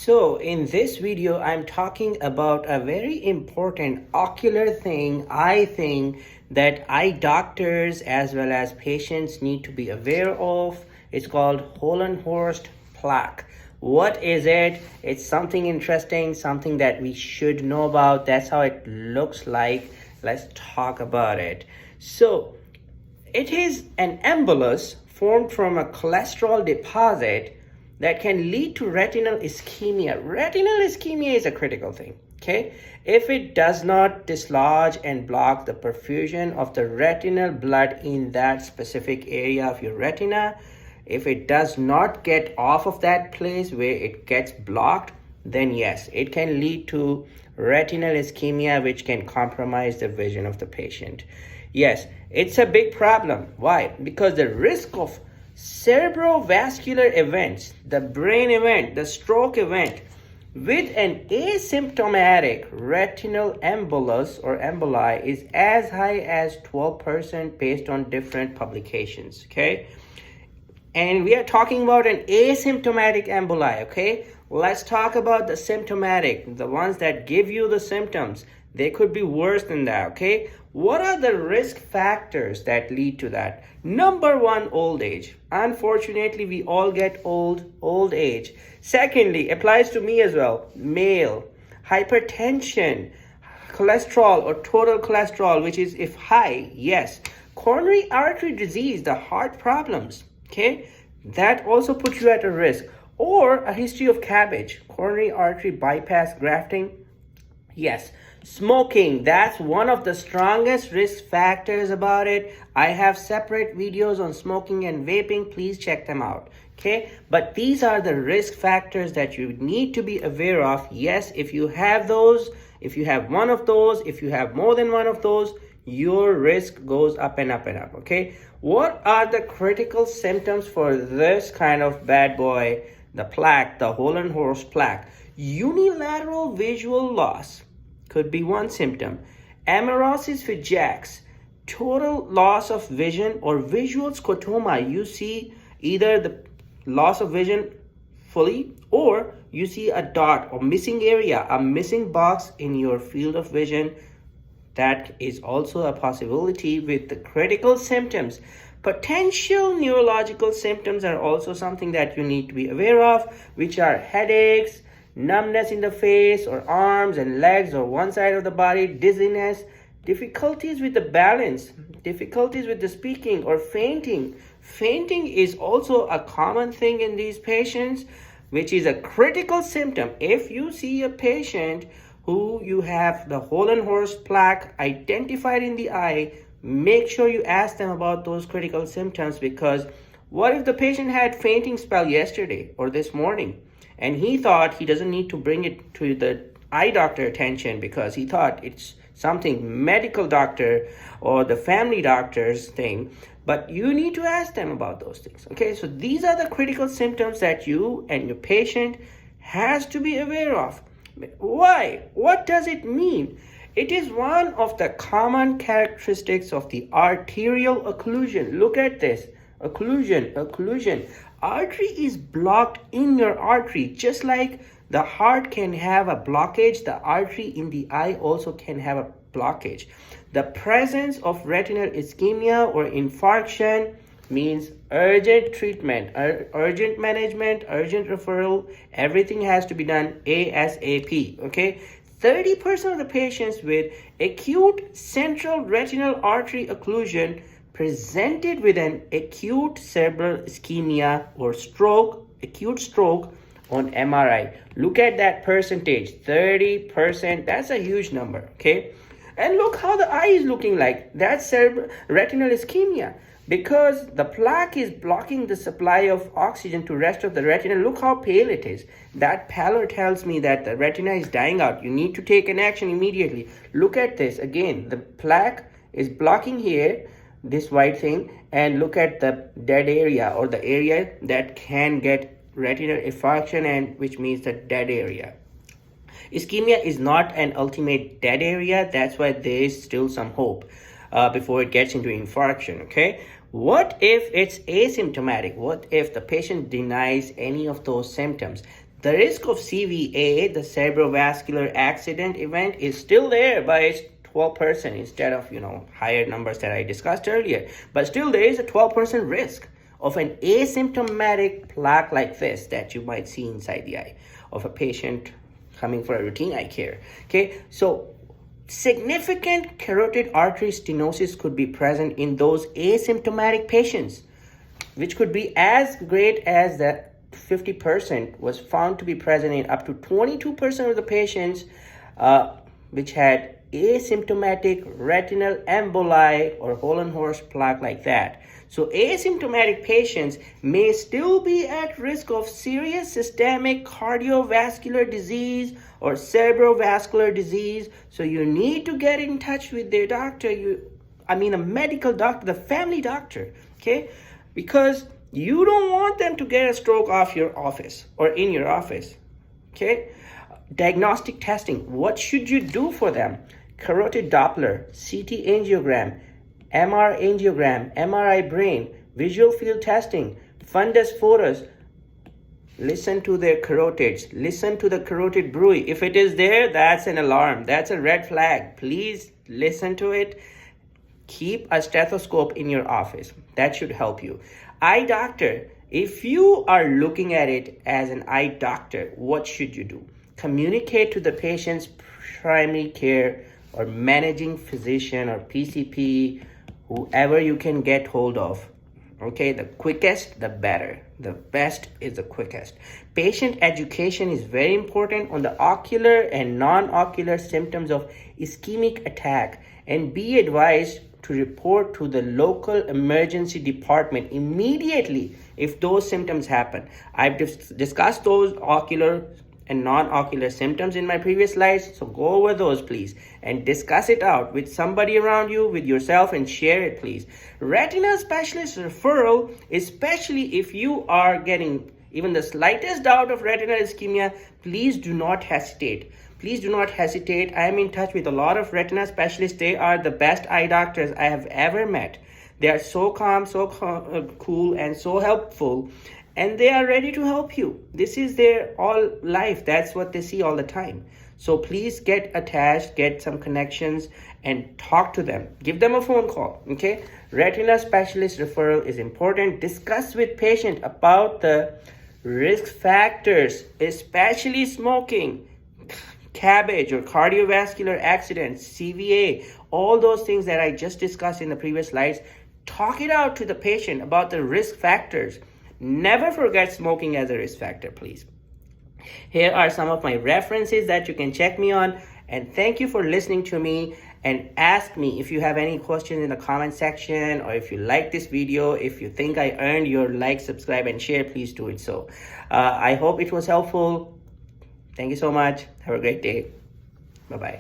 So in this video, I'm talking about a very important ocular thing, eye thing that eye doctors as well as patients need to be aware of. It's called Hollenhorst Plaque. What is it? It's something interesting, something that we should know about. That's how it looks like. Let's talk about it. So it is an embolus formed from a cholesterol deposit that can lead to retinal ischemia. Retinal ischemia is a critical thing, okay? If it does not dislodge and block the perfusion of the retinal blood in that specific area of your retina, if it does not get off of that place where it gets blocked, then yes, it can lead to retinal ischemia, which can compromise the vision of the patient. Yes, it's a big problem. Why? Because the risk of cerebrovascular events, the brain event, the stroke event, with an asymptomatic retinal embolus or emboli is as high as 12% based on different publications, okay? And we are talking about an asymptomatic emboli, okay? Let's talk about the symptomatic, the ones that give you the symptoms. They could be worse than that, okay? What are the risk factors that lead to that? Number one, old age. Unfortunately, we all get old age. Secondly, applies to me as well, male. Hypertension, cholesterol or total cholesterol, which is if high, yes. Coronary artery disease, the heart problems, okay? That also puts you at a risk. Or a history of CABG, coronary artery bypass grafting, yes. Smoking, that's one of the strongest risk factors about it. I have separate videos on smoking and vaping. Please check them out, okay? But these are the risk factors that you need to be aware of. Yes, if you have those, if you have one of those, if you have more than one of those, your risk goes up and up and up, okay? What are the critical symptoms for this kind of bad boy, the plaque, the Hollenhorst plaque? Unilateral visual loss could be one symptom. Amaurosis with JAKs, total loss of vision or visual scotoma. You see either the loss of vision fully or you see a dot or missing area, a missing box in your field of vision. That is also a possibility with the critical symptoms. Potential neurological symptoms are also something that you need to be aware of, which are headaches, numbness in the face or arms and legs or one side of the body, dizziness, difficulties with the balance, difficulties with the speaking or fainting. Fainting is also a common thing in these patients, which is a critical symptom. If you see a patient who you have the Hollenhorst plaque identified in the eye, make sure you ask them about those critical symptoms, because what if the patient had fainting spell yesterday or this morning? And he thought he doesn't need to bring it to the eye doctor attention because he thought it's something medical doctor or the family doctor's thing. But you need to ask them about those things. Okay, so these are the critical symptoms that you and your patient has to be aware of. Why? What does it mean? It is one of the common characteristics of the arterial occlusion. Look at this. Occlusion. Artery is blocked in your artery. Just like the heart can have a blockage, the artery in the eye also can have a blockage. The presence of retinal ischemia or infarction means urgent treatment, urgent management, urgent referral. Everything has to be done ASAP, okay? 30% of the patients with acute central retinal artery occlusion presented with an acute cerebral ischemia or stroke, acute stroke on MRI. Look at that percentage, 30%. That's a huge number, okay? And look how the eye is looking like. That's retinal ischemia. Because the plaque is blocking the supply of oxygen to rest of the retina. Look how pale it is. That pallor tells me that the retina is dying out. You need to take an action immediately. Look at this. Again, the plaque is blocking here, this white thing, and look at the dead area or the area that can get retinal infarction, and which means the dead area. Ischemia is not an ultimate dead area. That's why there is still some hope before it gets into infarction, okay? What if it's asymptomatic? What if the patient denies any of those symptoms? The risk of CVA, the cerebrovascular accident event, is still there, but it's 12% instead of, higher numbers that I discussed earlier. But still there is a 12% risk of an asymptomatic plaque like this that you might see inside the eye of a patient coming for a routine eye care. Okay, so significant carotid artery stenosis could be present in those asymptomatic patients, which could be as great as the 50% was found to be present in up to 22% of the patients which had asymptomatic retinal emboli or Hollenhorst plaque like that. So asymptomatic patients may still be at risk of serious systemic cardiovascular disease or cerebrovascular disease. So you need to get in touch with their doctor, a medical doctor, the family doctor, okay? Because you don't want them to get a stroke off your office or in your office, okay? Diagnostic testing, what should you do for them? Carotid Doppler, CT angiogram, MR angiogram, MRI brain, visual field testing, fundus photos. Listen to their carotids. Listen to the carotid bruit. If it is there, that's an alarm. That's a red flag. Please listen to it. Keep a stethoscope in your office. That should help you. Eye doctor, if you are looking at it as an eye doctor, what should you do? Communicate to the patient's primary care or managing physician or PCP, whoever you can get hold of. Okay, the quickest, the better. The best is the quickest. Patient education is very important on the ocular and non-ocular symptoms of ischemic attack, and be advised to report to the local emergency department immediately if those symptoms happen. I've discussed those ocular and non-ocular symptoms in my previous slides, so go over those please and discuss it out with somebody around you, with yourself, and share it please. Retina specialist referral, especially if you are getting even the slightest doubt of retinal ischemia, please do not hesitate. Please do not hesitate. I am in touch with a lot of retina specialists. They are the best eye doctors I have ever met. They are so calm, so cool, and so helpful. And they are ready to help you. This is their all life. That's what they see all the time. So please get attached, get some connections, and talk to them. Give them a phone call, okay? Retina specialist referral is important. Discuss with patient about the risk factors, especially smoking, cabbage or cardiovascular accidents, CVA, all those things that I just discussed in the previous slides. Talk it out to the patient about the risk factors. Never forget smoking as a risk factor, please. Here are some of my references that you can check me on. And thank you for listening to me. And ask me if you have any questions in the comment section, or if you like this video, if you think I earned your like, subscribe, and share, please do it so. I hope it was helpful. Thank you so much. Have a great day. Bye-bye.